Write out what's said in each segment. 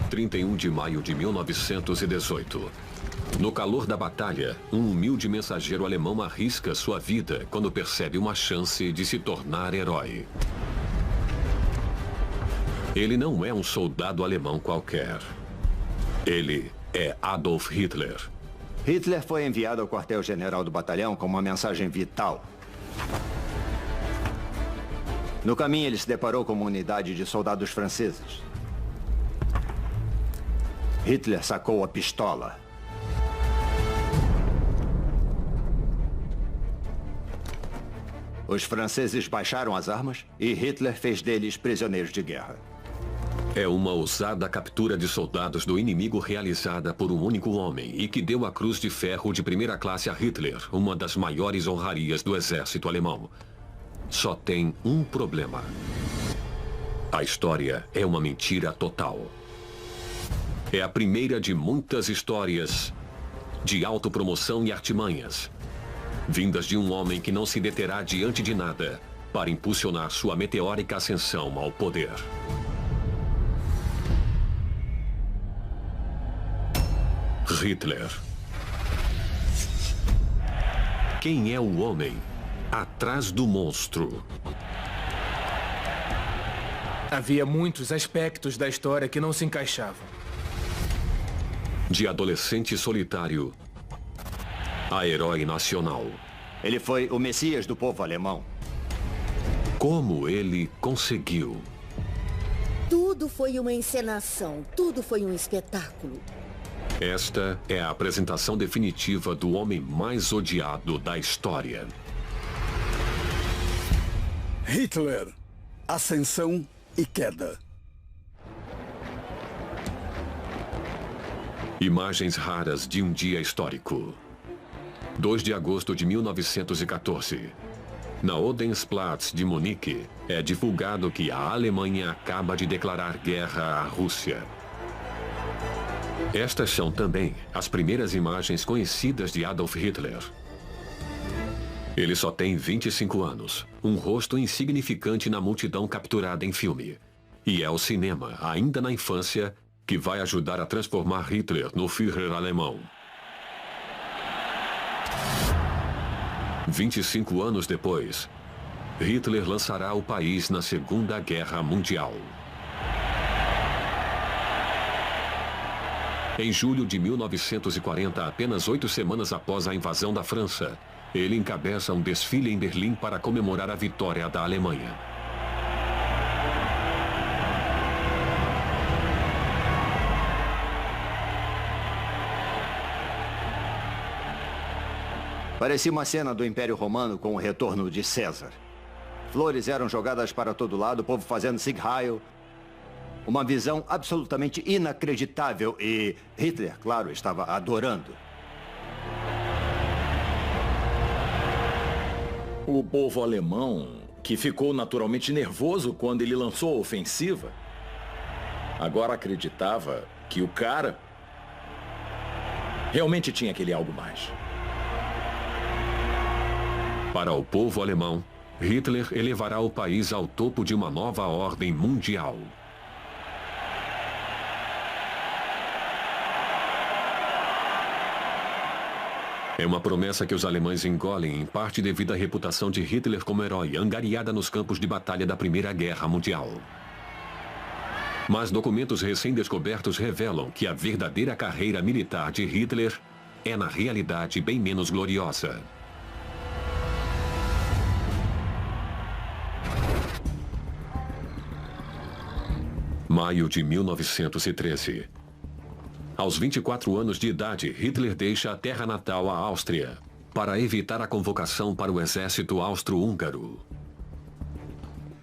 31 de maio de 1918. No calor da batalha, um humilde mensageiro alemão arrisca sua vida quando percebe uma chance de se tornar herói. Ele não é um soldado alemão qualquer. Ele é Adolf Hitler. Hitler foi enviado ao quartel-general do batalhão com uma mensagem vital. No caminho, ele se deparou com uma unidade de soldados franceses. Hitler sacou a pistola. Os franceses baixaram as armas e Hitler fez deles prisioneiros de guerra. É uma ousada captura de soldados do inimigo realizada por um único homem e que deu a Cruz de Ferro de primeira classe a Hitler, uma das maiores honrarias do exército alemão. Só tem um problema. A história é uma mentira total. É a primeira de muitas histórias de autopromoção e artimanhas, vindas de um homem que não se deterá diante de nada para impulsionar sua meteórica ascensão ao poder. Hitler. Quem é o homem atrás do monstro? Havia muitos aspectos da história que não se encaixavam. De adolescente solitário a herói nacional. Ele foi o Messias do povo alemão. Como ele conseguiu? Tudo foi uma encenação, tudo foi um espetáculo. Esta é a apresentação definitiva do homem mais odiado da história. Hitler, ascensão e queda. Imagens raras de um dia histórico. 2 de agosto de 1914. Na Odensplatz de Munique, é divulgado que a Alemanha acaba de declarar guerra à Rússia. Estas são também as primeiras imagens conhecidas de Adolf Hitler. Ele só tem 25 anos, um rosto insignificante na multidão capturada em filme. E é o cinema, ainda na infância, que vai ajudar a transformar Hitler no Führer alemão. 25 anos depois, Hitler lançará o país na Segunda Guerra Mundial. Em julho de 1940, apenas 8 semanas após a invasão da França, ele encabeça um desfile em Berlim para comemorar a vitória da Alemanha. Parecia uma cena do Império Romano com o retorno de César. Flores eram jogadas para todo lado, o povo fazendo Sieg Heil. Uma visão absolutamente inacreditável e Hitler, claro, estava adorando. O povo alemão, que ficou naturalmente nervoso quando ele lançou a ofensiva, agora acreditava que o cara realmente tinha aquele algo mais. Para o povo alemão, Hitler elevará o país ao topo de uma nova ordem mundial. É uma promessa que os alemães engolem, em parte devido à reputação de Hitler como herói, angariada nos campos de batalha da Primeira Guerra Mundial. Mas documentos recém-descobertos revelam que a verdadeira carreira militar de Hitler é, na realidade, bem menos gloriosa. Maio de 1913. Aos 24 anos de idade, Hitler deixa a terra natal, a Áustria, para evitar a convocação para o exército austro-húngaro.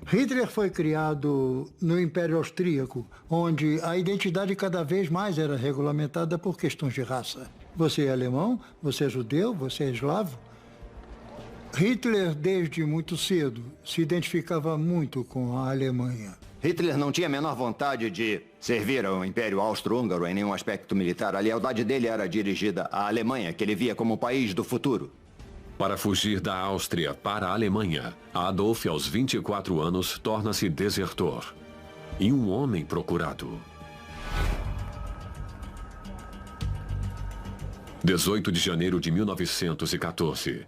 Hitler foi criado no Império Austríaco, onde a identidade cada vez mais era regulamentada por questões de raça. Você é alemão, você é judeu, você é eslavo. Hitler, desde muito cedo, se identificava muito com a Alemanha. Hitler não tinha a menor vontade de servir ao Império Austro-Húngaro em nenhum aspecto militar. A lealdade dele era dirigida à Alemanha, que ele via como o país do futuro. Para fugir da Áustria para a Alemanha, Adolf, aos 24 anos, torna-se desertor e um homem procurado. 18 de janeiro de 1914.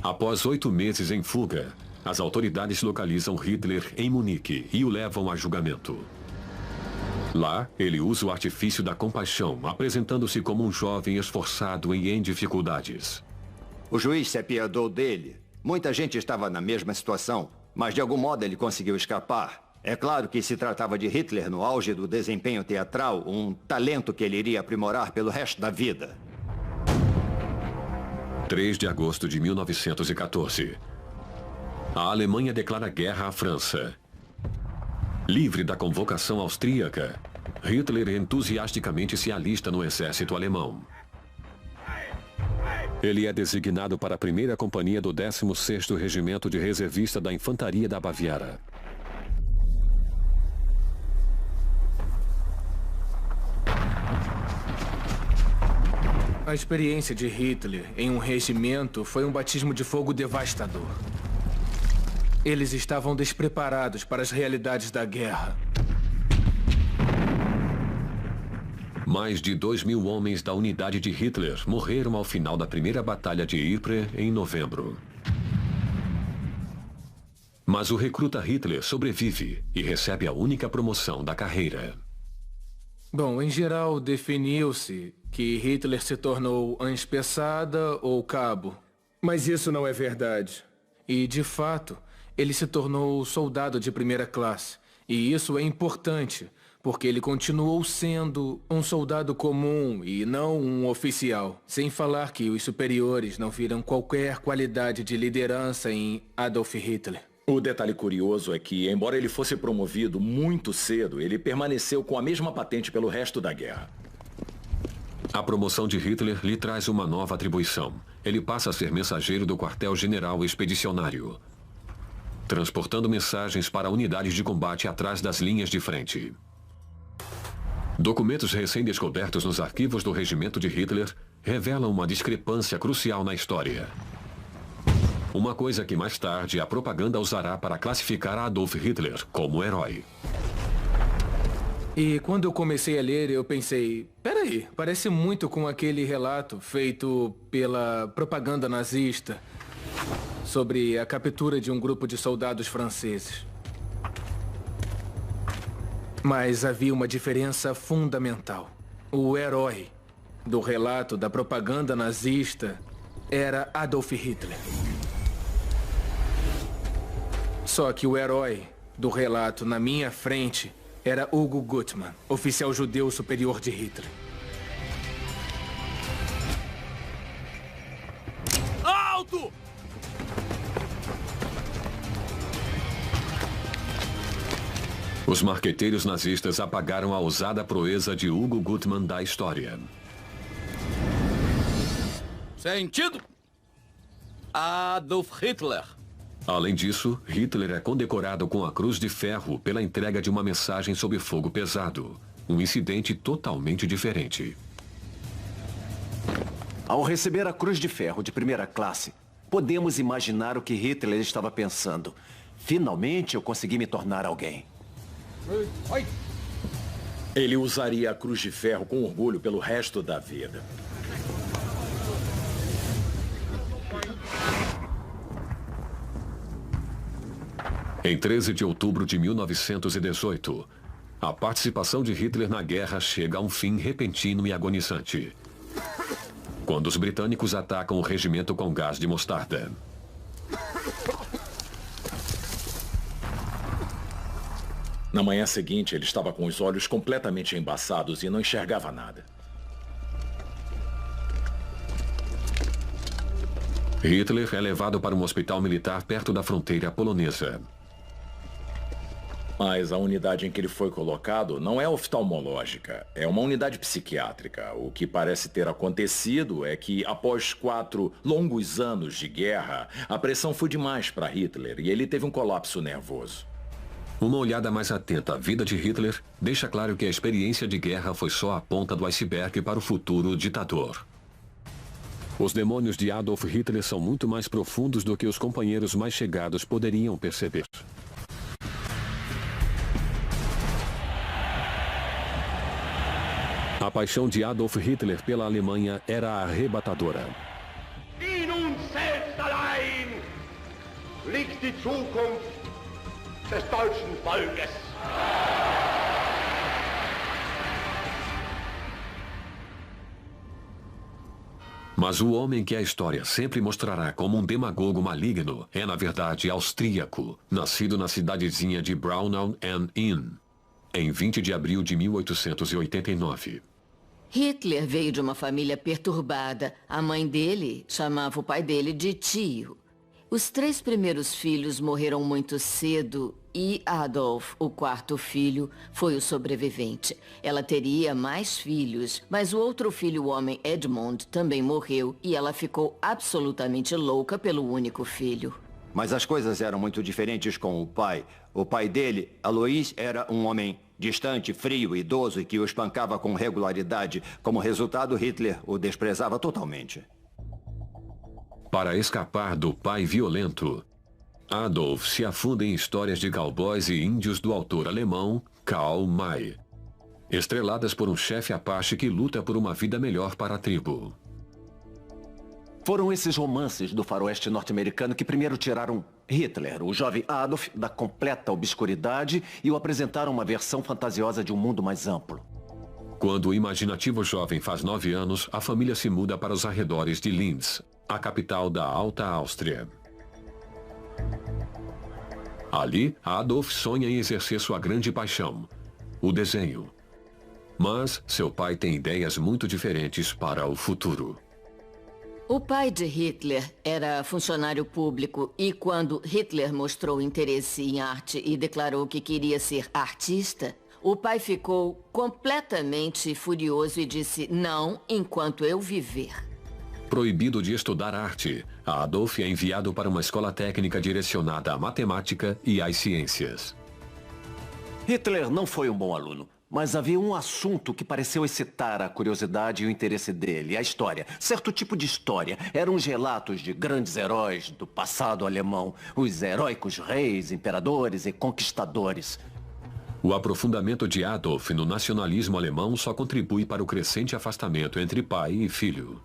Após 8 meses em fuga, as autoridades localizam Hitler em Munique e o levam a julgamento. Lá, ele usa o artifício da compaixão, apresentando-se como um jovem esforçado e em dificuldades. O juiz se apiedou dele. Muita gente estava na mesma situação, mas de algum modo ele conseguiu escapar. É claro que se tratava de Hitler no auge do desempenho teatral, um talento que ele iria aprimorar pelo resto da vida. 3 de agosto de 1914. A Alemanha declara guerra à França. Livre da convocação austríaca, Hitler entusiasticamente se alista no exército alemão. Ele é designado para a primeira companhia do 16º Regimento de Reservista da Infantaria da Baviera. A experiência de Hitler em um regimento foi um batismo de fogo devastador. Eles estavam despreparados para as realidades da guerra. Mais de 2.000 homens da unidade de Hitler morreram ao final da primeira batalha de Ypres em novembro. Mas o recruta Hitler sobrevive e recebe a única promoção da carreira. Bom, em geral, definiu-se que Hitler se tornou anspessada ou cabo. Mas isso não é verdade. E, de fato, ele se tornou soldado de primeira classe. E isso é importante, porque ele continuou sendo um soldado comum e não um oficial. Sem falar que os superiores não viram qualquer qualidade de liderança em Adolf Hitler. O detalhe curioso é que, embora ele fosse promovido muito cedo, ele permaneceu com a mesma patente pelo resto da guerra. A promoção de Hitler lhe traz uma nova atribuição. Ele passa a ser mensageiro do quartel-general expedicionário, transportando mensagens para unidades de combate atrás das linhas de frente. Documentos recém-descobertos nos arquivos do regimento de Hitler revelam uma discrepância crucial na história. Uma coisa que mais tarde a propaganda usará para classificar Adolf Hitler como herói. E quando eu comecei a ler, eu pensei, peraí, parece muito com aquele relato feito pela propaganda nazista sobre a captura de um grupo de soldados franceses. Mas havia uma diferença fundamental. O herói do relato da propaganda nazista era Adolf Hitler. Só que o herói do relato na minha frente era Hugo Gutmann, oficial judeu superior de Hitler. Alto! Os marqueteiros nazistas apagaram a ousada proeza de Hugo Gutmann da história. Sentido? Adolf Hitler. Além disso, Hitler é condecorado com a Cruz de Ferro pela entrega de uma mensagem sob fogo pesado. Um incidente totalmente diferente. Ao receber a Cruz de Ferro de primeira classe, podemos imaginar o que Hitler estava pensando. Finalmente eu consegui me tornar alguém. Ele usaria a Cruz de Ferro com orgulho pelo resto da vida. Em 13 de outubro de 1918, a participação de Hitler na guerra chega a um fim repentino e agonizante, quando os britânicos atacam o regimento com gás de mostarda. Na manhã seguinte, ele estava com os olhos completamente embaçados e não enxergava nada. Hitler é levado para um hospital militar perto da fronteira polonesa. Mas a unidade em que ele foi colocado não é oftalmológica, é uma unidade psiquiátrica. O que parece ter acontecido é que, após 4 longos anos de guerra, a pressão foi demais para Hitler e ele teve um colapso nervoso. Uma olhada mais atenta à vida de Hitler deixa claro que a experiência de guerra foi só a ponta do iceberg para o futuro ditador. Os demônios de Adolf Hitler são muito mais profundos do que os companheiros mais chegados poderiam perceber. A paixão de Adolf Hitler pela Alemanha era arrebatadora. In uns selbst allein liegt die Zukunft des deutschen Volkes. Mas o homem que a história sempre mostrará como um demagogo maligno é, na verdade, austríaco, nascido na cidadezinha de Braunau am Inn, em 20 de abril de 1889. Hitler veio de uma família perturbada. A mãe dele chamava o pai dele de tio. Os 3 primeiros filhos morreram muito cedo e Adolf, o 4º filho, foi o sobrevivente. Ela teria mais filhos, mas o outro filho, o homem Edmund, também morreu e ela ficou absolutamente louca pelo único filho. Mas as coisas eram muito diferentes com o pai. O pai dele, Alois, era um homem distante, frio, idoso e que o espancava com regularidade. Como resultado, Hitler o desprezava totalmente. Para escapar do pai violento, Adolf se afunda em histórias de cowboys e índios do autor alemão Karl May, estreladas por um chefe apache que luta por uma vida melhor para a tribo. Foram esses romances do faroeste norte-americano que primeiro tiraram Hitler, o jovem Adolf, da completa obscuridade e o apresentaram uma versão fantasiosa de um mundo mais amplo. Quando o imaginativo jovem faz 9 anos, a família se muda para os arredores de Linz, a capital da Alta Áustria. Ali, Adolf sonha em exercer sua grande paixão, o desenho. Mas seu pai tem ideias muito diferentes para o futuro. O pai de Hitler era funcionário público e quando Hitler mostrou interesse em arte e declarou que queria ser artista, o pai ficou completamente furioso e disse não enquanto eu viver. Proibido de estudar arte, Adolf é enviado para uma escola técnica direcionada à matemática e às ciências. Hitler não foi um bom aluno, mas havia um assunto que pareceu excitar a curiosidade e o interesse dele, a história. Certo tipo de história. Eram os relatos de grandes heróis do passado alemão, os heróicos reis, imperadores e conquistadores. O aprofundamento de Adolf no nacionalismo alemão só contribui para o crescente afastamento entre pai e filho.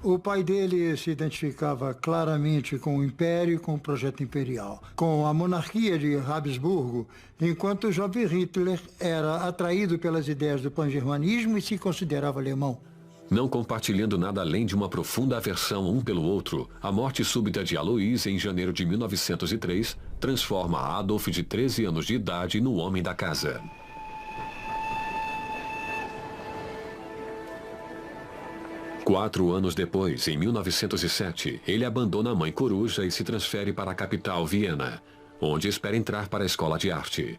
O pai dele se identificava claramente com o Império e com o projeto imperial, com a monarquia de Habsburgo, enquanto o jovem Hitler era atraído pelas ideias do pan-germanismo e se considerava alemão. Não compartilhando nada além de uma profunda aversão um pelo outro, a morte súbita de Alois em janeiro de 1903 transforma Adolf de 13 anos de idade no homem da casa. Quatro anos depois, em 1907, ele abandona a mãe coruja e se transfere para a capital, Viena, onde espera entrar para a escola de arte.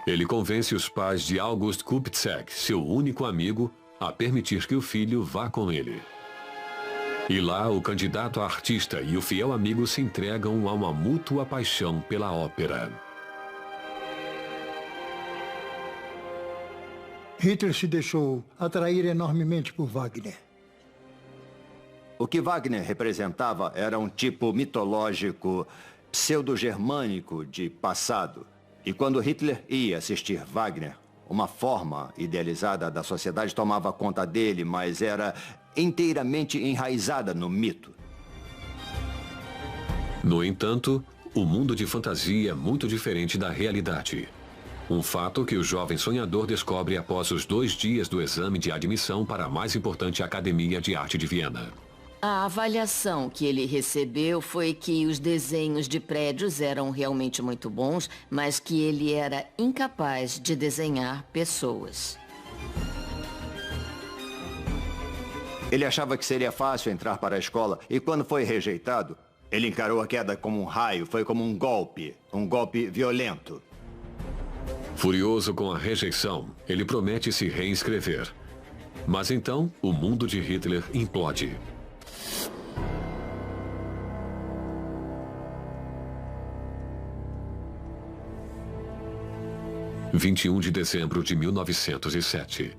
Ele convence os pais de August Kupczak, seu único amigo, a permitir que o filho vá com ele. E lá, o candidato a artista e o fiel amigo se entregam a uma mútua paixão pela ópera. Hitler se deixou atrair enormemente por Wagner. O que Wagner representava era um tipo mitológico, pseudo-germânico de passado. E quando Hitler ia assistir Wagner, uma forma idealizada da sociedade tomava conta dele, mas era inteiramente enraizada no mito. No entanto, o mundo de fantasia é muito diferente da realidade. Um fato que o jovem sonhador descobre após os 2 dias do exame de admissão para a mais importante Academia de Arte de Viena. A avaliação que ele recebeu foi que os desenhos de prédios eram realmente muito bons, mas que ele era incapaz de desenhar pessoas. Ele achava que seria fácil entrar para a escola e quando foi rejeitado, ele encarou a queda como um raio, foi como um golpe violento. Furioso com a rejeição, ele promete se reinscrever. Mas então, o mundo de Hitler implode. – 21 de dezembro de 1907.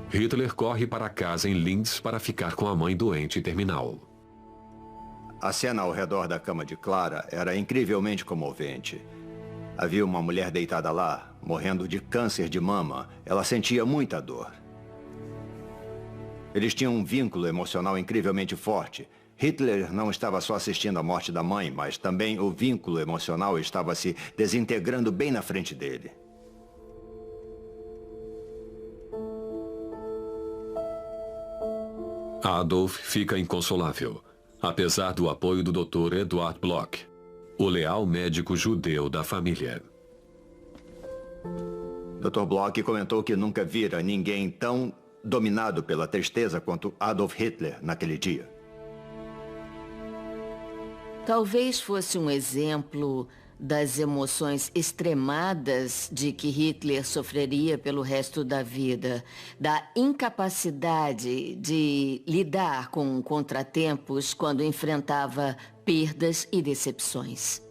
Hitler corre para casa em Linz para ficar com a mãe doente terminal. A cena ao redor da cama de Clara era incrivelmente comovente. Havia uma mulher deitada lá, morrendo de câncer de mama. Ela sentia muita dor. Eles tinham um vínculo emocional incrivelmente forte. Hitler não estava só assistindo à morte da mãe, mas também o vínculo emocional estava se desintegrando bem na frente dele. Adolf fica inconsolável, apesar do apoio do Dr. Eduard Bloch, o leal médico judeu da família. Dr. Bloch comentou que nunca vira ninguém tão dominado pela tristeza quanto Adolf Hitler naquele dia. Talvez fosse um exemplo das emoções extremadas de que Hitler sofreria pelo resto da vida, da incapacidade de lidar com contratempos quando enfrentava perdas e decepções.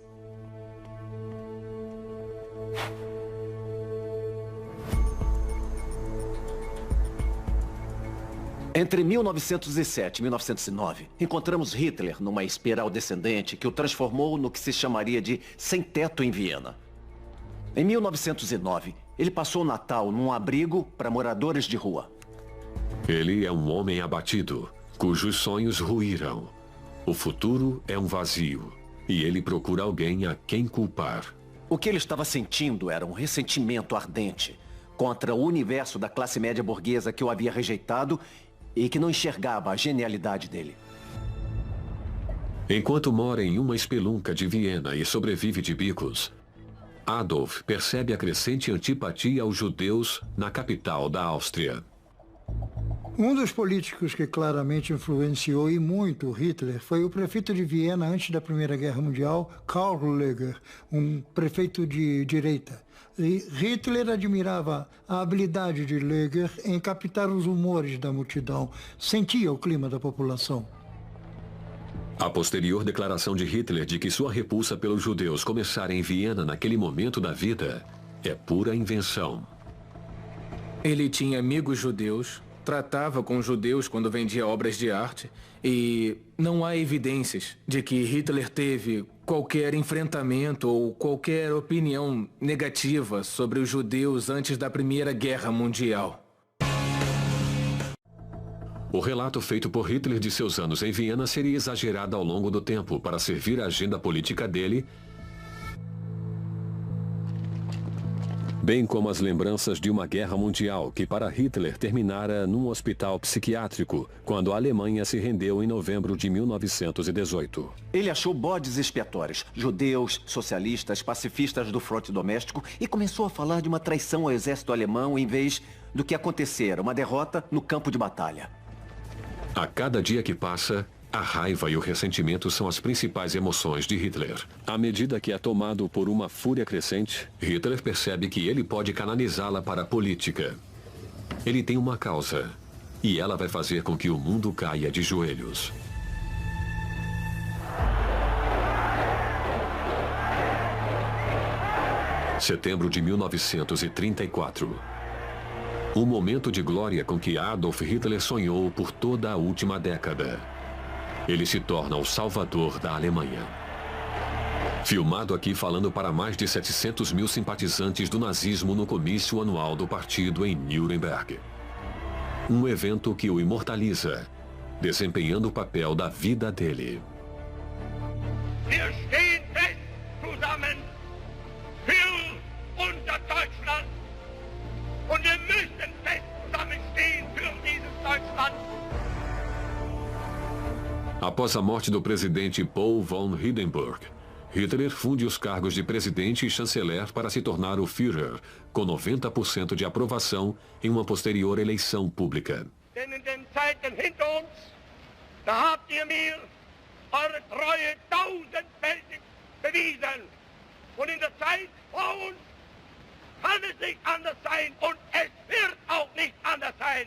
Entre 1907 e 1909, encontramos Hitler numa espiral descendente que o transformou no que se chamaria de sem-teto em Viena. Em 1909, ele passou o Natal num abrigo para moradores de rua. Ele é um homem abatido, cujos sonhos ruíram. O futuro é um vazio, e ele procura alguém a quem culpar. O que ele estava sentindo era um ressentimento ardente contra o universo da classe média burguesa que o havia rejeitado e que não enxergava a genialidade dele. Enquanto mora em uma espelunca de Viena e sobrevive de bicos, Adolf percebe a crescente antipatia aos judeus na capital da Áustria. Um dos políticos que claramente influenciou e muito Hitler foi o prefeito de Viena antes da Primeira Guerra Mundial, Karl Lueger, um prefeito de direita. E Hitler admirava a habilidade de Lueger em captar os humores da multidão, sentia o clima da população. A posterior declaração de Hitler de que sua repulsa pelos judeus começara em Viena naquele momento da vida é pura invenção. Ele tinha amigos judeus, tratava com judeus quando vendia obras de arte e não há evidências de que Hitler teve qualquer enfrentamento ou qualquer opinião negativa sobre os judeus antes da Primeira Guerra Mundial. O relato feito por Hitler de seus anos em Viena seria exagerado ao longo do tempo para servir a agenda política dele, bem como as lembranças de uma guerra mundial que para Hitler terminara num hospital psiquiátrico, quando a Alemanha se rendeu em novembro de 1918. Ele achou bodes expiatórios, judeus, socialistas, pacifistas do fronte doméstico e começou a falar de uma traição ao exército alemão em vez do que acontecera, uma derrota no campo de batalha. A cada dia que passa, a raiva e o ressentimento são as principais emoções de Hitler. À medida que é tomado por uma fúria crescente, Hitler percebe que ele pode canalizá-la para a política. Ele tem uma causa, e ela vai fazer com que o mundo caia de joelhos. Setembro de 1934. Um momento de glória com que Adolf Hitler sonhou por toda a última década. Ele se torna o salvador da Alemanha. Filmado aqui falando para mais de 700 mil simpatizantes do nazismo no comício anual do partido em Nuremberg. Um evento que o imortaliza, desempenhando o papel da vida dele. Wir stehen fest zusammen für unser Deutschland und wir müssen fest zusammenstehen für dieses Deutschland. Após a morte do presidente Paul von Hindenburg, Hitler funde os cargos de presidente e chanceler para se tornar o Führer, com 90% de aprovação em uma posterior eleição pública. Denn in den Zeiten hinter uns, da habt ihr mir eure Treue tausendfältig bewiesen. Und in der Zeit vor uns kann es nicht anders sein und es wird auch nicht anders sein.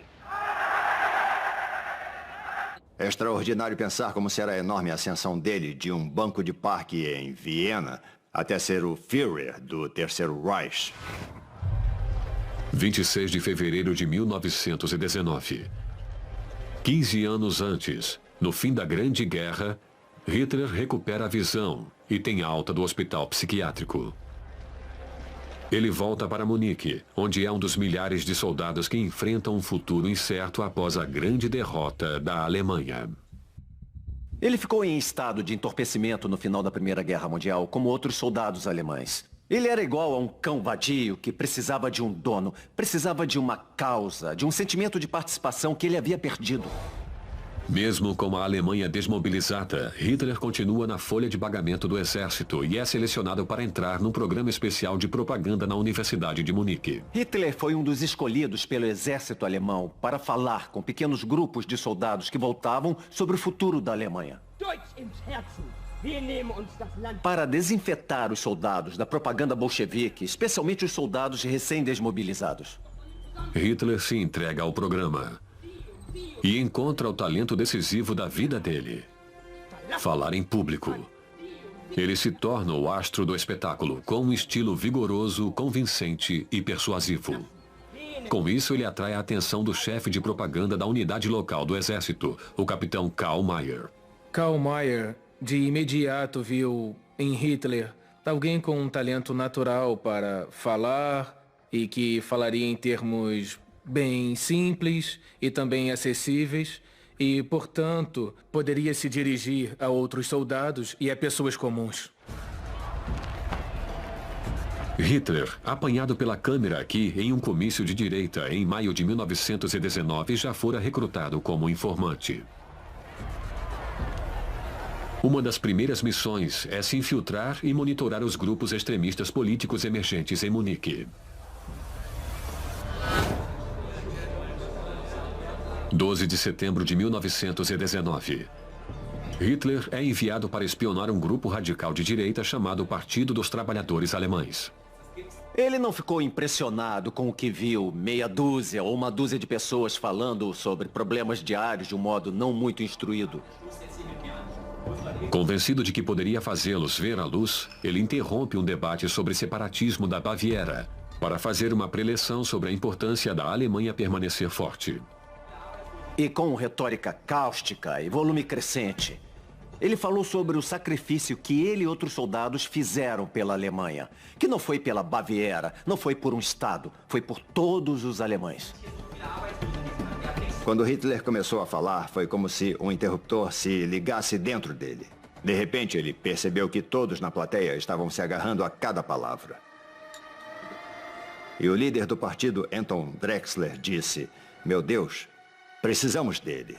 É extraordinário pensar como será a enorme ascensão dele de um banco de parque em Viena até ser o Führer do Terceiro Reich. 26 de fevereiro de 1919. 15 anos antes, no fim da Grande Guerra, Hitler recupera a visão e tem alta do hospital psiquiátrico. Ele volta para Munique, onde é um dos milhares de soldados que enfrentam um futuro incerto após a grande derrota da Alemanha. Ele ficou em estado de entorpecimento no final da Primeira Guerra Mundial, como outros soldados alemães. Ele era igual a um cão vadio que precisava de um dono, precisava de uma causa, de um sentimento de participação que ele havia perdido. Mesmo com a Alemanha desmobilizada, Hitler continua na folha de pagamento do exército e é selecionado para entrar num programa especial de propaganda na Universidade de Munique. Hitler foi um dos escolhidos pelo exército alemão para falar com pequenos grupos de soldados que voltavam sobre o futuro da Alemanha. Para desinfetar os soldados da propaganda bolchevique, especialmente os soldados recém-desmobilizados. Hitler se entrega ao programa e encontra o talento decisivo da vida dele: falar em público. Ele se torna o astro do espetáculo, com um estilo vigoroso, convincente e persuasivo. Com isso, ele atrai a atenção do chefe de propaganda da unidade local do exército, o capitão Karl Mayr. Karl Mayr, de imediato, viu em Hitler alguém com um talento natural para falar e que falaria em termos bem simples e também acessíveis e, portanto, poderia se dirigir a outros soldados e a pessoas comuns. Hitler, apanhado pela câmera aqui em um comício de direita em maio de 1919, já fora recrutado como informante. Uma das primeiras missões é se infiltrar e monitorar os grupos extremistas políticos emergentes em Munique. 12 de setembro de 1919. Hitler é enviado para espionar um grupo radical de direita chamado Partido dos Trabalhadores Alemães. Ele não ficou impressionado com o que viu meia dúzia ou uma dúzia de pessoas falando sobre problemas diários de um modo não muito instruído. Convencido de que poderia fazê-los ver a luz, ele interrompe um debate sobre separatismo da Baviera para fazer uma preleção sobre a importância da Alemanha permanecer forte. E com retórica cáustica e volume crescente, ele falou sobre o sacrifício que ele e outros soldados fizeram pela Alemanha. Que não foi pela Baviera, não foi por um Estado, foi por todos os alemães. Quando Hitler começou a falar, foi como se um interruptor se ligasse dentro dele. De repente, ele percebeu que todos na plateia estavam se agarrando a cada palavra. E o líder do partido, Anton Drexler, disse: "Meu Deus, precisamos dele."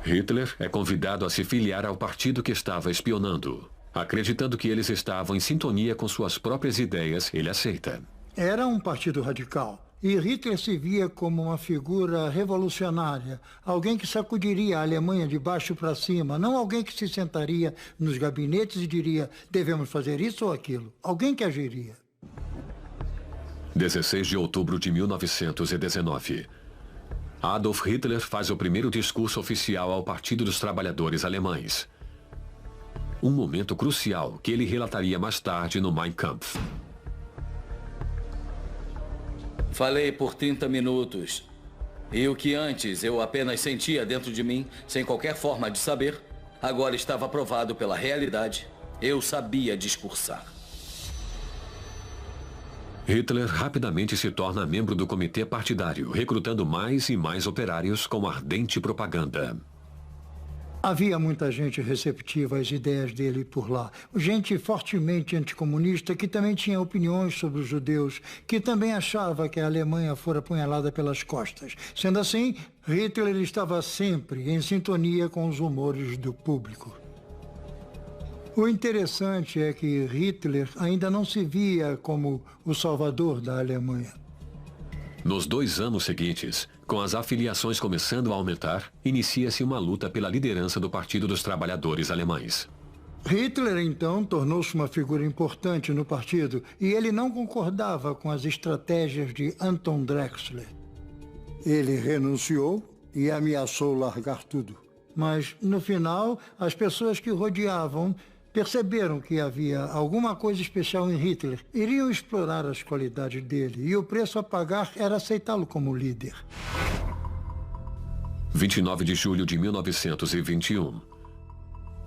Hitler é convidado a se filiar ao partido que estava espionando. Acreditando que eles estavam em sintonia com suas próprias ideias, ele aceita. Era um partido radical. E Hitler se via como uma figura revolucionária, alguém que sacudiria a Alemanha de baixo para cima, não alguém que se sentaria nos gabinetes e diria: devemos fazer isso ou aquilo. Alguém que agiria. 16 de outubro de 1919. Adolf Hitler faz o primeiro discurso oficial ao Partido dos Trabalhadores Alemães. Um momento crucial que ele relataria mais tarde no Mein Kampf. Falei por 30 minutos. E o que antes eu apenas sentia dentro de mim, sem qualquer forma de saber, agora estava provado pela realidade. Eu sabia discursar. Hitler rapidamente se torna membro do comitê partidário, recrutando mais e mais operários com ardente propaganda. Havia muita gente receptiva às ideias dele por lá. Gente fortemente anticomunista que também tinha opiniões sobre os judeus, que também achava que a Alemanha fora apunhalada pelas costas. Sendo assim, Hitler estava sempre em sintonia com os humores do público. O interessante é que Hitler ainda não se via como o salvador da Alemanha. Nos 2 anos seguintes, com as afiliações começando a aumentar, inicia-se uma luta pela liderança do Partido dos Trabalhadores Alemães. Hitler, então, tornou-se uma figura importante no partido e ele não concordava com as estratégias de Anton Drexler. Ele renunciou e ameaçou largar tudo. Mas, no final, as pessoas que o rodeavam perceberam que havia alguma coisa especial em Hitler, iriam explorar as qualidades dele e o preço a pagar era aceitá-lo como líder. 29 de julho de 1921.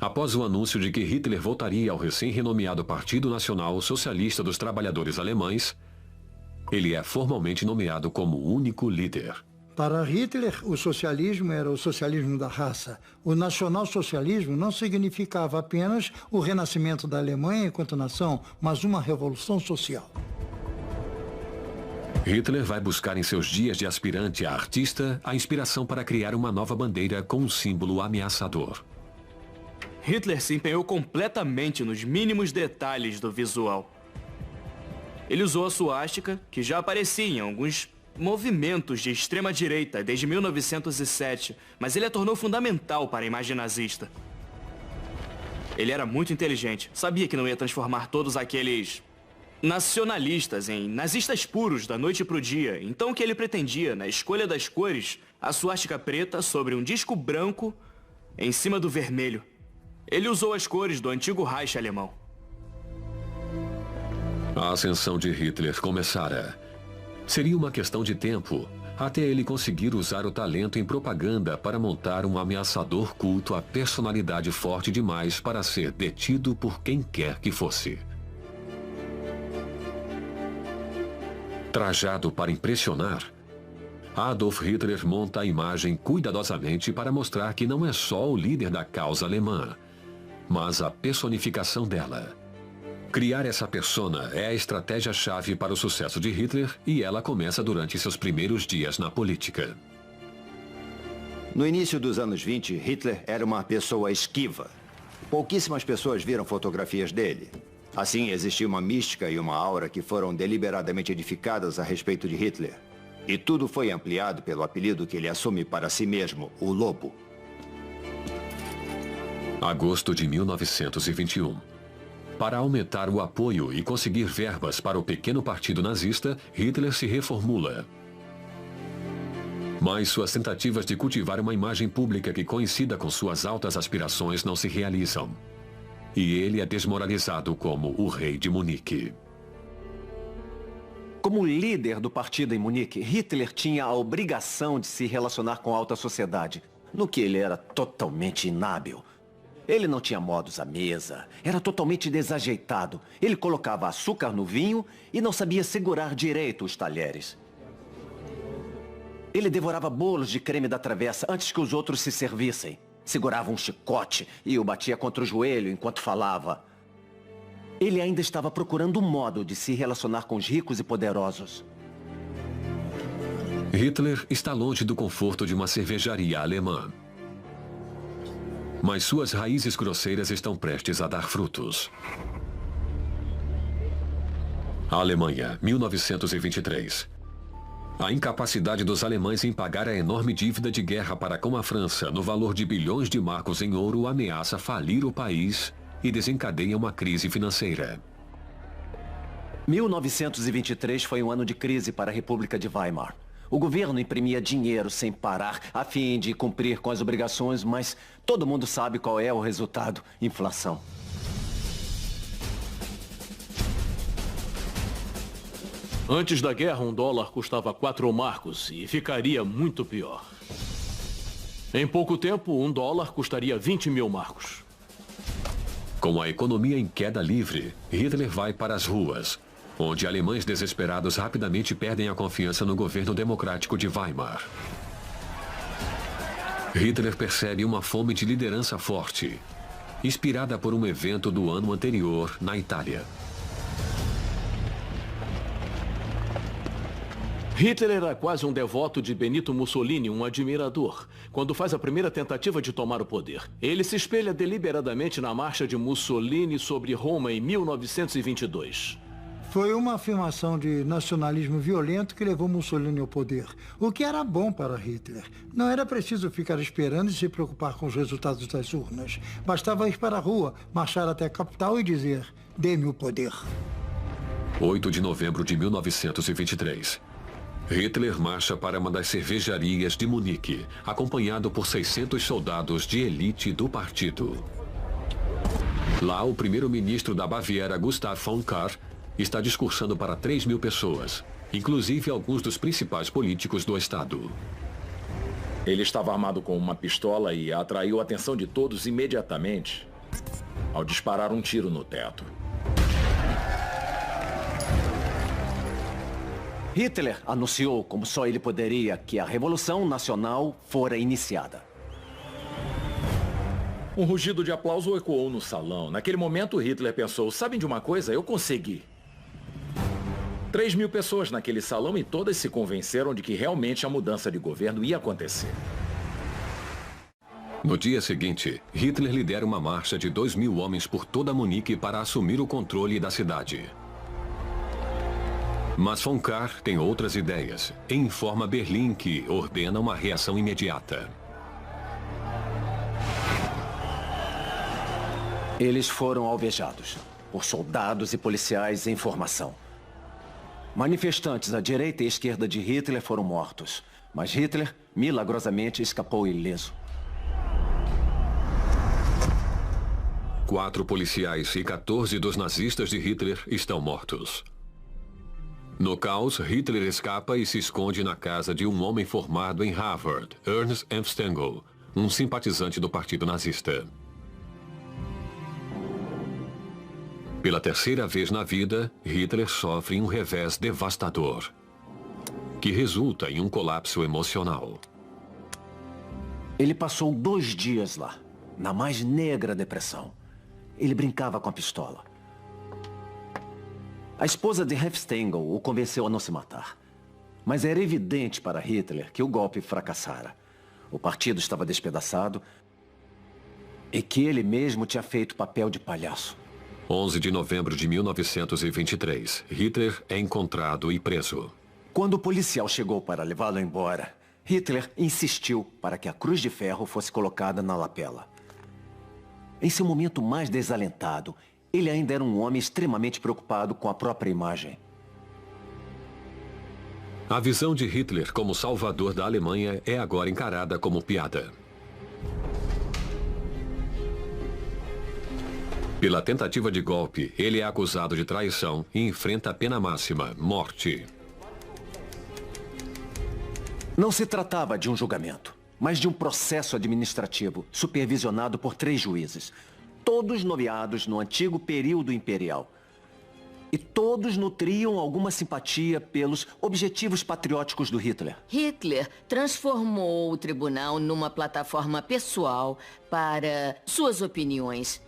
Após o anúncio de que Hitler voltaria ao recém-renomeado Partido Nacional Socialista dos Trabalhadores Alemães, ele é formalmente nomeado como o único líder. Para Hitler, o socialismo era o socialismo da raça. O nacionalsocialismo não significava apenas o renascimento da Alemanha enquanto nação, mas uma revolução social. Hitler vai buscar em seus dias de aspirante a artista a inspiração para criar uma nova bandeira com um símbolo ameaçador. Hitler se empenhou completamente nos mínimos detalhes do visual. Ele usou a suástica, que já aparecia em alguns movimentos de extrema-direita desde 1907, mas ele a tornou fundamental para a imagem nazista. Ele era muito inteligente, sabia que não ia transformar todos aqueles nacionalistas em nazistas puros da noite para o dia, então o que ele pretendia, na escolha das cores, a suástica preta sobre um disco branco em cima do vermelho. Ele usou as cores do antigo Reich alemão. A ascensão de Hitler começara. Seria uma questão de tempo, até ele conseguir usar o talento em propaganda para montar um ameaçador culto à personalidade forte demais para ser detido por quem quer que fosse. Trajado para impressionar, Adolf Hitler monta a imagem cuidadosamente para mostrar que não é só o líder da causa alemã, mas a personificação dela. Criar essa persona é a estratégia-chave para o sucesso de Hitler e ela começa durante seus primeiros dias na política. No início dos anos 20, Hitler era uma pessoa esquiva. Pouquíssimas pessoas viram fotografias dele. Assim, existia uma mística e uma aura que foram deliberadamente edificadas a respeito de Hitler. E tudo foi ampliado pelo apelido que ele assume para si mesmo, o Lobo. Agosto de 1921. Para aumentar o apoio e conseguir verbas para o pequeno partido nazista, Hitler se reformula. Mas suas tentativas de cultivar uma imagem pública que coincida com suas altas aspirações não se realizam. E ele é desmoralizado como o rei de Munique. Como líder do partido em Munique, Hitler tinha a obrigação de se relacionar com a alta sociedade, no que ele era totalmente inábil. Ele não tinha modos à mesa, era totalmente desajeitado. Ele colocava açúcar no vinho e não sabia segurar direito os talheres. Ele devorava bolos de creme da travessa antes que os outros se servissem. Segurava um chicote e o batia contra o joelho enquanto falava. Ele ainda estava procurando um modo de se relacionar com os ricos e poderosos. Hitler está longe do conforto de uma cervejaria alemã. Mas suas raízes grosseiras estão prestes a dar frutos. A Alemanha, 1923. A incapacidade dos alemães em pagar a enorme dívida de guerra para com a França, no valor de bilhões de marcos em ouro, ameaça falir o país e desencadeia uma crise financeira. 1923 foi um ano de crise para a República de Weimar. O governo imprimia dinheiro sem parar, a fim de cumprir com as obrigações, mas todo mundo sabe qual é o resultado: inflação. Antes da guerra, $1 custava 4 marcos e ficaria muito pior. Em pouco tempo, $1 custaria 20.000 marcos. Com a economia em queda livre, Hitler vai para as ruas, onde alemães desesperados rapidamente perdem a confiança no governo democrático de Weimar. Hitler percebe uma fome de liderança forte, inspirada por um evento do ano anterior na Itália. Hitler era quase um devoto de Benito Mussolini, um admirador, quando faz a primeira tentativa de tomar o poder. Ele se espelha deliberadamente na marcha de Mussolini sobre Roma em 1922. Foi uma afirmação de nacionalismo violento que levou Mussolini ao poder, o que era bom para Hitler. Não era preciso ficar esperando e se preocupar com os resultados das urnas. Bastava ir para a rua, marchar até a capital e dizer: dê-me o poder. 8 de novembro de 1923. Hitler marcha para uma das cervejarias de Munique, acompanhado por 600 soldados de elite do partido. Lá, o primeiro-ministro da Baviera, Gustav von Kahr, está discursando para 3.000 pessoas, inclusive alguns dos principais políticos do estado. Ele estava armado com uma pistola e atraiu a atenção de todos imediatamente. ao disparar um tiro no teto. Hitler anunciou, como só ele poderia, que a Revolução Nacional fora iniciada. Um rugido de aplauso ecoou no salão. Naquele momento, Hitler pensou, sabem de uma coisa? Eu consegui. 3.000 pessoas naquele salão e todas se convenceram de que realmente a mudança de governo ia acontecer. No dia seguinte, Hitler lidera uma marcha de 2.000 homens por toda Munique para assumir o controle da cidade. Mas von Kahr tem outras ideias e informa Berlim que ordena uma reação imediata. Eles foram alvejados por soldados e policiais em formação. Manifestantes à direita e esquerda de Hitler foram mortos, mas Hitler, milagrosamente, escapou ileso. 4 policiais e 14 dos nazistas de Hitler estão mortos. No caos, Hitler escapa e se esconde na casa de um homem formado em Harvard, Ernst M. Stengel, um simpatizante do partido nazista. Pela terceira vez na vida, Hitler sofre um revés devastador, que resulta em um colapso emocional. Ele passou 2 dias lá, na mais negra depressão. Ele brincava com a pistola. A esposa de Stengel o convenceu a não se matar. Mas era evidente para Hitler que o golpe fracassara. O partido estava despedaçado e que ele mesmo tinha feito papel de palhaço. 11 de novembro de 1923, Hitler é encontrado e preso. Quando o policial chegou para levá-lo embora, Hitler insistiu para que a cruz de ferro fosse colocada na lapela. Em seu momento mais desalentado, ele ainda era um homem extremamente preocupado com a própria imagem. A visão de Hitler como salvador da Alemanha é agora encarada como piada. Pela tentativa de golpe, ele é acusado de traição e enfrenta a pena máxima, morte. Não se tratava de um julgamento, mas de um processo administrativo supervisionado por 3 juízes, todos nomeados no antigo período imperial. E todos nutriam alguma simpatia pelos objetivos patrióticos do Hitler. Hitler transformou o tribunal numa plataforma pessoal para suas opiniões.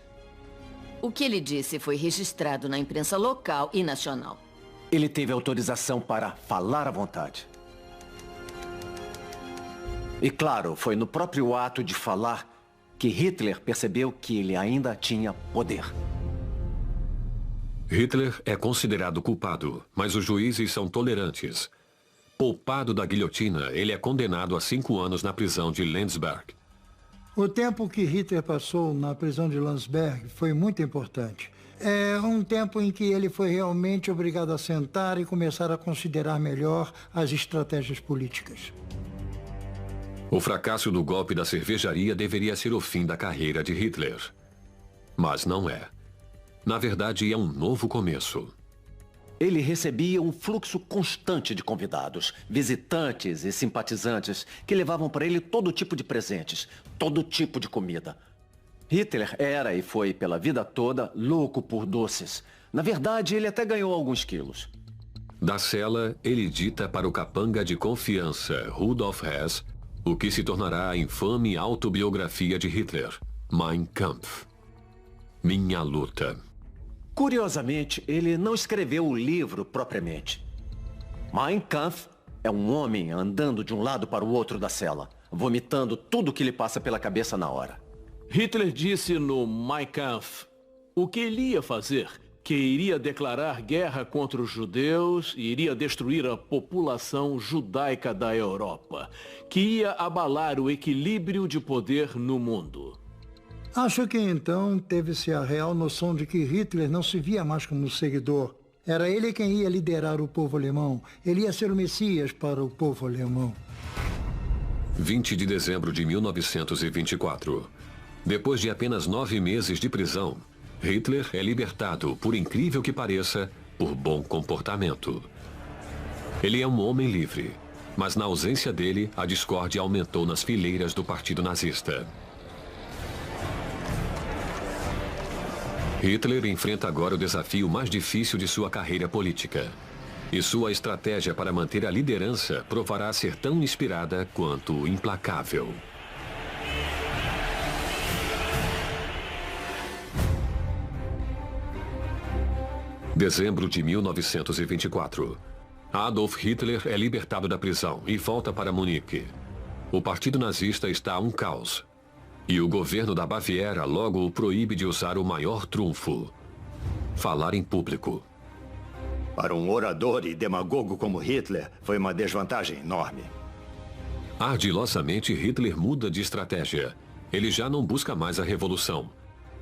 O que ele disse foi registrado na imprensa local e nacional. Ele teve autorização para falar à vontade. E claro, foi no próprio ato de falar que Hitler percebeu que ele ainda tinha poder. Hitler é considerado culpado, mas os juízes são tolerantes. Poupado da guilhotina, ele é condenado a 5 anos na prisão de Landsberg. O tempo que Hitler passou na prisão de Landsberg foi muito importante. É um tempo em que ele foi realmente obrigado a sentar e começar a considerar melhor as estratégias políticas. O fracasso do golpe da cervejaria deveria ser o fim da carreira de Hitler. Mas não é. Na verdade, é um novo começo. Ele recebia um fluxo constante de convidados, visitantes e simpatizantes que levavam para ele todo tipo de presentes, todo tipo de comida. Hitler era e foi pela vida toda louco por doces. Na verdade, ele até ganhou alguns quilos. Da cela, ele dita para o capanga de confiança, Rudolf Hess, o que se tornará a infame autobiografia de Hitler, Mein Kampf. Minha luta. Curiosamente, ele não escreveu o livro propriamente. Mein Kampf é um homem andando de um lado para o outro da cela, vomitando tudo que lhe passa pela cabeça na hora. Hitler disse no Mein Kampf o que ele ia fazer, que iria declarar guerra contra os judeus e iria destruir a população judaica da Europa, que ia abalar o equilíbrio de poder no mundo. Acho que então teve-se a real noção de que Hitler não se via mais como seguidor. Era ele quem ia liderar o povo alemão. Ele ia ser o Messias para o povo alemão. 20 de dezembro de 1924. Depois de apenas 9 meses de prisão, Hitler é libertado, por incrível que pareça, por bom comportamento. Ele é um homem livre, mas na ausência dele, a discórdia aumentou nas fileiras do partido nazista. Hitler enfrenta agora o desafio mais difícil de sua carreira política. E sua estratégia para manter a liderança provará ser tão inspirada quanto implacável. Dezembro de 1924. Adolf Hitler é libertado da prisão e volta para Munique. O partido nazista está um caos. E o governo da Baviera logo o proíbe de usar o maior trunfo: falar em público. Para um orador e demagogo como Hitler, foi uma desvantagem enorme. Ardilosamente, Hitler muda de estratégia. Ele já não busca mais a revolução,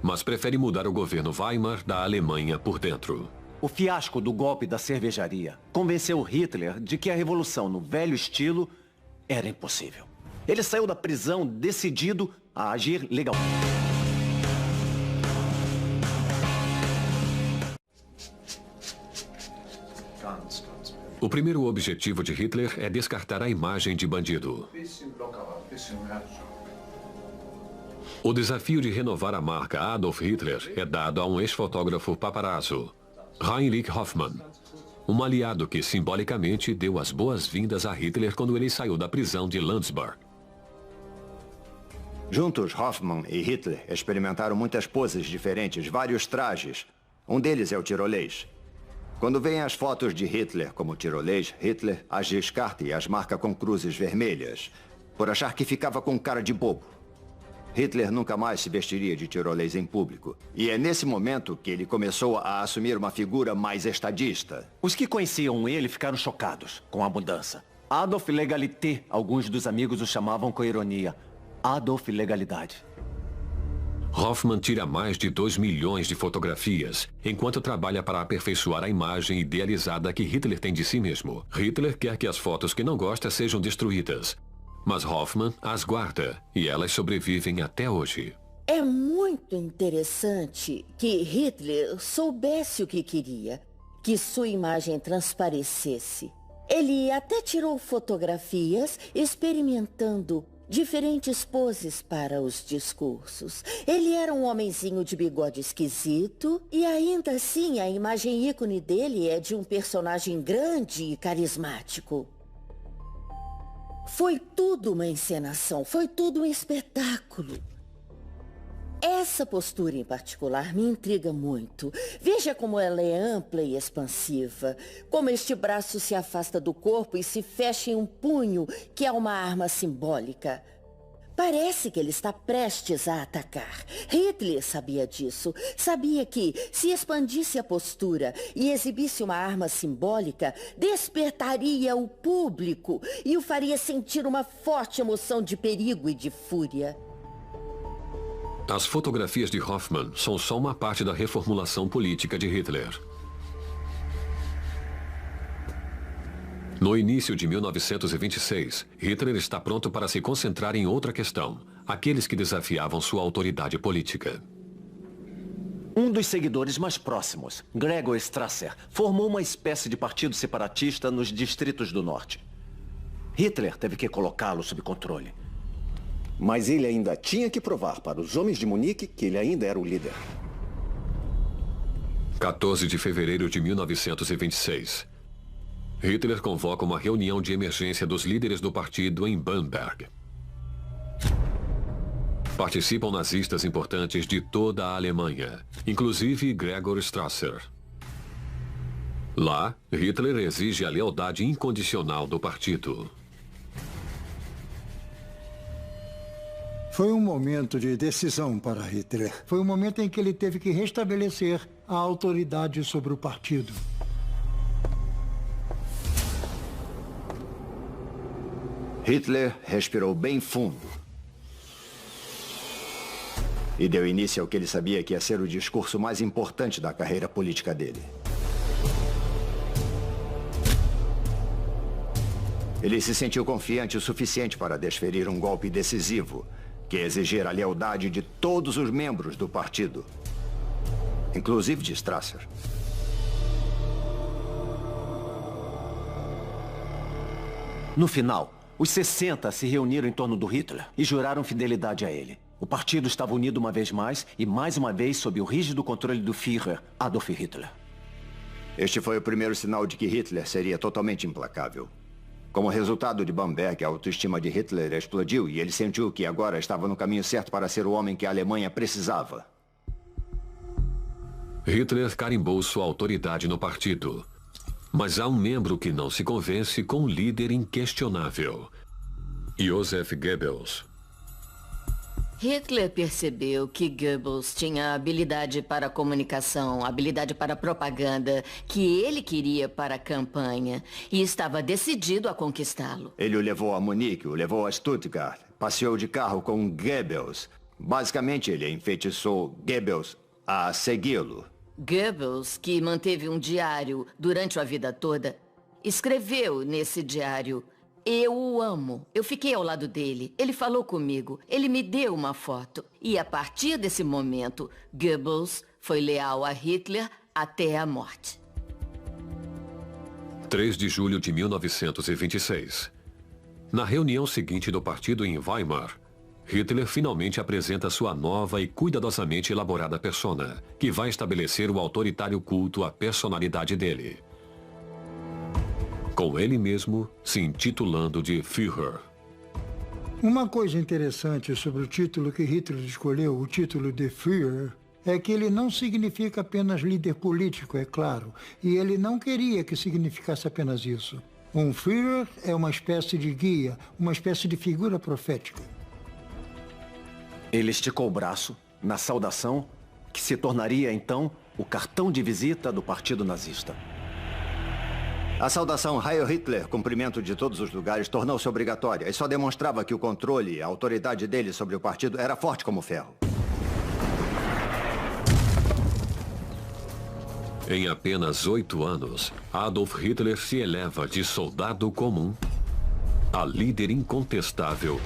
mas prefere mudar o governo Weimar da Alemanha por dentro. O fiasco do golpe da cervejaria convenceu Hitler de que a revolução no velho estilo era impossível. Ele saiu da prisão decidido a agir legalmente. O primeiro objetivo de Hitler é descartar a imagem de bandido. O desafio de renovar a marca Adolf Hitler é dado a um ex-fotógrafo paparazzo, Heinrich Hoffmann, um aliado que simbolicamente deu as boas-vindas a Hitler quando ele saiu da prisão de Landsberg. Juntos, Hoffmann e Hitler experimentaram muitas poses diferentes, vários trajes. Um deles é o tirolês. Quando veem as fotos de Hitler como tirolês, Hitler as descarta e as marca com cruzes vermelhas, por achar que ficava com cara de bobo. Hitler nunca mais se vestiria de tirolês em público. E é nesse momento que ele começou a assumir uma figura mais estadista. Os que conheciam ele ficaram chocados com a mudança. Adolf Legalité, alguns dos amigos o chamavam com ironia. Adolf Legalidade. Hoffmann tira mais de 2 milhões de fotografias, enquanto trabalha para aperfeiçoar a imagem idealizada que Hitler tem de si mesmo. Hitler quer que as fotos que não gosta sejam destruídas, mas Hoffmann as guarda e elas sobrevivem até hoje. É muito interessante que Hitler soubesse o que queria, que sua imagem transparecesse. Ele até tirou fotografias experimentando diferentes poses para os discursos. Ele era um homenzinho de bigode esquisito e ainda assim a imagem ícone dele é de um personagem grande e carismático. Foi tudo uma encenação, foi tudo um espetáculo. Essa postura em particular me intriga muito. Veja como ela é ampla e expansiva. Como este braço se afasta do corpo e se fecha em um punho, que é uma arma simbólica. Parece que ele está prestes a atacar. Hitler sabia disso. Sabia que, se expandisse a postura e exibisse uma arma simbólica, despertaria o público e o faria sentir uma forte emoção de perigo e de fúria. As fotografias de Hoffmann são só uma parte da reformulação política de Hitler. No início de 1926, Hitler está pronto para se concentrar em outra questão: aqueles que desafiavam sua autoridade política. Um dos seguidores mais próximos, Gregor Strasser, formou uma espécie de partido separatista nos distritos do norte. Hitler teve que colocá-lo sob controle. Mas ele ainda tinha que provar para os homens de Munique que ele ainda era o líder. 14 de fevereiro de 1926. Hitler convoca uma reunião de emergência dos líderes do partido em Bamberg. Participam nazistas importantes de toda a Alemanha, inclusive Gregor Strasser. Lá, Hitler exige a lealdade incondicional do partido. Foi um momento de decisão para Hitler. Foi um momento em que ele teve que restabelecer a autoridade sobre o partido. Hitler respirou bem fundo e deu início ao que ele sabia que ia ser o discurso mais importante da carreira política dele. Ele se sentiu confiante o suficiente para desferir um golpe decisivo, que ia exigir a lealdade de todos os membros do partido, inclusive de Strasser. No final, os 60 se reuniram em torno do Hitler e juraram fidelidade a ele. O partido estava unido uma vez mais e mais uma vez sob o rígido controle do Führer, Adolf Hitler. Este foi o primeiro sinal de que Hitler seria totalmente implacável. Como resultado de Bamberg, a autoestima de Hitler explodiu e ele sentiu que agora estava no caminho certo para ser o homem que a Alemanha precisava. Hitler carimbou sua autoridade no partido. Mas há um membro que não se convence com um líder inquestionável. Joseph Goebbels. Hitler percebeu que Goebbels tinha habilidade para comunicação, habilidade para propaganda, que ele queria para a campanha, e estava decidido a conquistá-lo. Ele o levou a Munique, o levou a Stuttgart, passeou de carro com Goebbels. Basicamente, ele enfeitiçou Goebbels a segui-lo. Goebbels, que manteve um diário durante a vida toda, escreveu nesse diário: "Eu o amo. Eu fiquei ao lado dele. Ele falou comigo. Ele me deu uma foto." E a partir desse momento, Goebbels foi leal a Hitler até a morte. 3 de julho de 1926. Na reunião seguinte do partido em Weimar, Hitler finalmente apresenta sua nova e cuidadosamente elaborada persona, que vai estabelecer o autoritário culto à personalidade dele. Com ele mesmo se intitulando de Führer. Uma coisa interessante sobre o título que Hitler escolheu, o título de Führer, é que ele não significa apenas líder político, é claro, e ele não queria que significasse apenas isso. Um Führer é uma espécie de guia, uma espécie de figura profética. Ele esticou o braço na saudação, que se tornaria então o cartão de visita do Partido Nazista. A saudação Heil Hitler, cumprimento de todos os lugares, tornou-se obrigatória e só demonstrava que o controle e a autoridade dele sobre o partido era forte como ferro. Em apenas 8 anos, Adolf Hitler se eleva de soldado comum a líder incontestável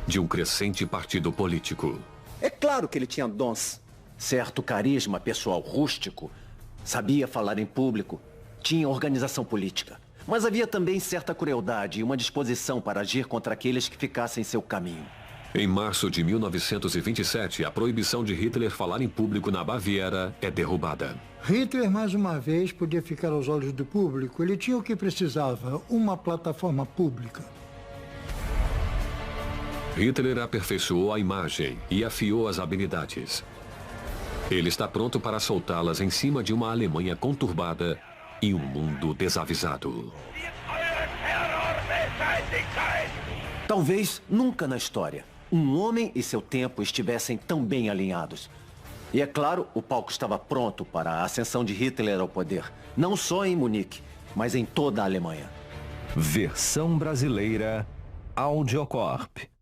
de um crescente partido político. É claro que ele tinha dons. Certo carisma pessoal rústico, sabia falar em público, tinha organização política. Mas havia também certa crueldade e uma disposição para agir contra aqueles que ficassem em seu caminho. Em março de 1927, a proibição de Hitler falar em público na Baviera é derrubada. Hitler, mais uma vez, podia ficar aos olhos do público. Ele tinha o que precisava, uma plataforma pública. Hitler aperfeiçoou a imagem e afiou as habilidades. Ele está pronto para soltá-las em cima de uma Alemanha conturbada e um mundo desavisado. Talvez nunca na história um homem e seu tempo estivessem tão bem alinhados. E é claro, o palco estava pronto para a ascensão de Hitler ao poder, não só em Munique, mas em toda a Alemanha. Versão brasileira Audiocorp.